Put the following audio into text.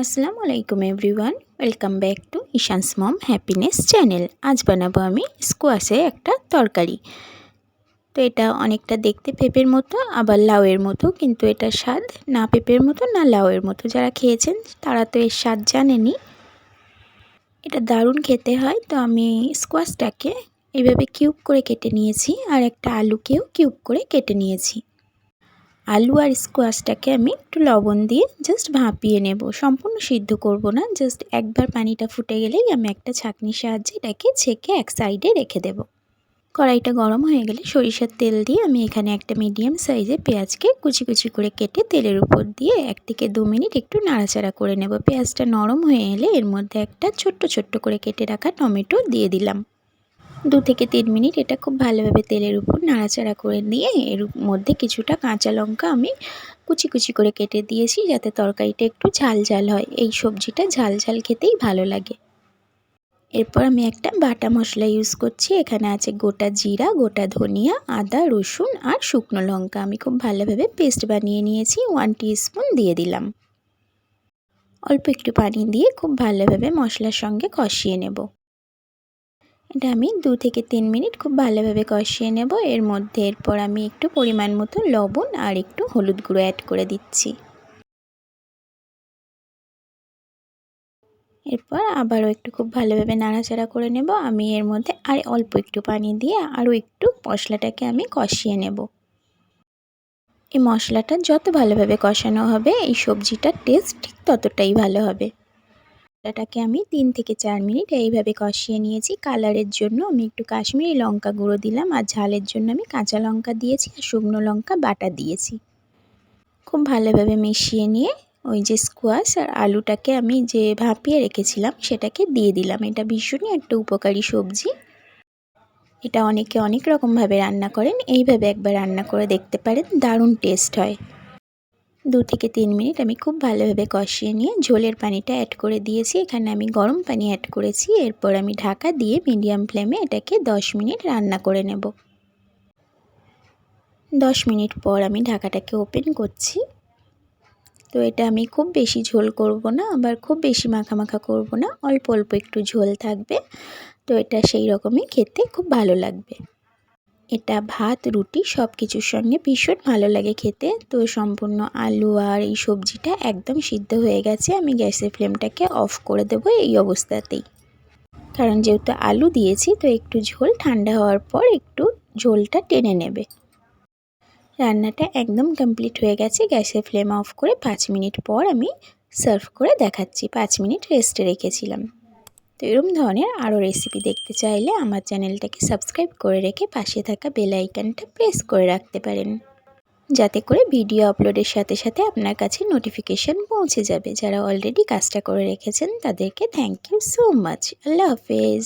আসসালামু আলাইকুম everyone, welcome back to Ishan's mom happiness channel. আজ বানাবো আমি স্কোয়াশের একটা তরকারি। তো এটা অনেকটা দেখতে পেঁপের মতো আবার লাউয়ের মতো, কিন্তু এটা স্বাদ না পেঁপের মতো না লাউয়ের মতো। যারা খেয়েছেন তারা তো এর স্বাদ জানেনই। এটা দারুণ খেতে হয়। তো আমি স্কোয়াশটাকে এইভাবে কিউব করে কেটে নিয়েছি আর একটা আলুকেও কিউব করে কেটে নিয়েছি। আলু আর স্কোয়াশটাকে আমি একটু লবণ দিয়ে জাস্ট ভাপিয়ে নেব, সম্পূর্ণ সিদ্ধ করব না। জাস্ট একবার পানিটা ফুটে গেলেই আমি একটা ছাঁকনির সাহায্যে এটাকে ছেঁকে এক সাইডে রেখে দেব। কড়াইটা গরম হয়ে গেলে সরিষার তেল দিয়ে আমি এখানে একটা মিডিয়াম সাইজের পেঁয়াজকে কুচি কুচি করে কেটে তেলের উপর দিয়ে 1 থেকে 2 মিনিট একটু নাড়াচাড়া করে নেব। পেঁয়াজটা নরম হয়ে এলে এর মধ্যে একটা ছোট্ট ছোট্ট করে কেটে রাখা টমেটো দিয়ে দিলাম। 2 থেকে 3 মিনিট এটা খুব ভালোভাবে তেলের উপর নাড়াচাড়া করে দিয়ে এর মধ্যে কিছুটা কাঁচা লঙ্কা আমি কুচি কুচি করে কেটে দিয়েছি, যাতে তরকারিটা একটু ঝাল ঝাল হয়। এই সবজিটা ঝাল ঝাল খেতেই ভালো লাগে। এরপর আমি একটা বাটা মশলা ইউজ করছি। এখানে আছে গোটা জিরা, গোটা ধনিয়া, আদা, রসুন আর শুকনো লঙ্কা। আমি খুব ভালোভাবে পেস্ট বানিয়ে নিয়েছি। 1 টিস্পুন দিয়ে দিলাম। অল্প একটু পানি দিয়ে খুব ভালোভাবে মশলার সঙ্গে কষিয়ে নেব। এটা আমি 2 থেকে 3 মিনিট খুব ভালোভাবে কষিয়ে নেব। এর মধ্যে এরপর আমি একটু পরিমাণ মতো লবণ আর একটু হলুদ গুঁড়ো অ্যাড করে দিচ্ছি। এরপর আবারও একটু খুব ভালোভাবে নাড়াচাড়া করে নেব। আমি এর মধ্যে আর অল্প একটু পানি দিয়ে আরও একটু মশলাটাকে আমি কষিয়ে নেব। এই মশলাটা যত ভালোভাবে কষানো হবে এই সবজিটার টেস্ট ঠিক ততটাই ভালো হবে। মশলাটাকে আমি 3 থেকে 4 মিনিট এইভাবে কষিয়ে নিয়েছি। কালারের জন্য আমি একটু কাশ্মীরি লঙ্কা গুঁড়ো দিলাম, আর ঝালের জন্য আমি কাঁচা লঙ্কা দিয়েছি আর শুকনো লঙ্কা বাটা দিয়েছি। খুব ভালোভাবে মিশিয়ে নিয়ে ওই যে স্কোয়াশ আর আলুটাকে আমি যে ভাপিয়ে রেখেছিলাম সেটাকে দিয়ে দিলাম। এটা ভীষণই একটা উপকারী সবজি। এটা অনেকে অনেক রকমভাবে রান্না করেন, এইভাবে একবার রান্না করে দেখতে পারেন, দারুণ টেস্ট হয়। 2 থেকে 3 মিনিট আমি খুব ভালোভাবে কষিয়ে নিয়ে ঝোলের পানিটা অ্যাড করে দিয়েছি। এখানে আমি গরম পানি অ্যাড করেছি। এরপর আমি ঢাকা দিয়ে মিডিয়াম ফ্লেমে এটাকে 10 মিনিট রান্না করে নেব। 10 মিনিট পর আমি ঢাকাটাকে ওপেন করছি। তো এটা আমি খুব বেশি ঝোল করব না, আবার খুব বেশি মাখা মাখা করব না, অল্প অল্প একটু ঝোল থাকবে। তো এটা সেই রকমই খেতে খুব ভালো লাগবে। এটা ভাত, রুটি সব কিছুর সঙ্গে ভীষণ ভালো লাগে খেতে। তো সম্পূর্ণ আলু আর এই সবজিটা একদম সিদ্ধ হয়ে গেছে। আমি গ্যাসের ফ্লেমটাকে অফ করে দেবো এই অবস্থাতেই, কারণ যেহেতু আলু দিয়েছি তো একটু ঝোল ঠান্ডা হওয়ার পর একটু ঝোলটা টেনে নেবে। রান্নাটা একদম কমপ্লিট হয়ে গেছে। গ্যাসের ফ্লেম অফ করে 5 মিনিট পর আমি সার্ভ করে দেখাচ্ছি। 5 মিনিট রেস্টে রেখেছিলাম। তো এরকম ধরনের আরও রেসিপি দেখতে চাইলে আমার চ্যানেলটাকে সাবস্ক্রাইব করে রেখে পাশে থাকা বেল আইকনটা প্রেস করে রাখতে পারেন, যাতে করে ভিডিও আপলোডের সাথে সাথে আপনার কাছে নোটিফিকেশান পৌঁছে যাবে। যারা অলরেডি কাজটা করে রেখেছেন তাদেরকে থ্যাংক ইউ সো মাচ। আল্লাহ হাফেজ।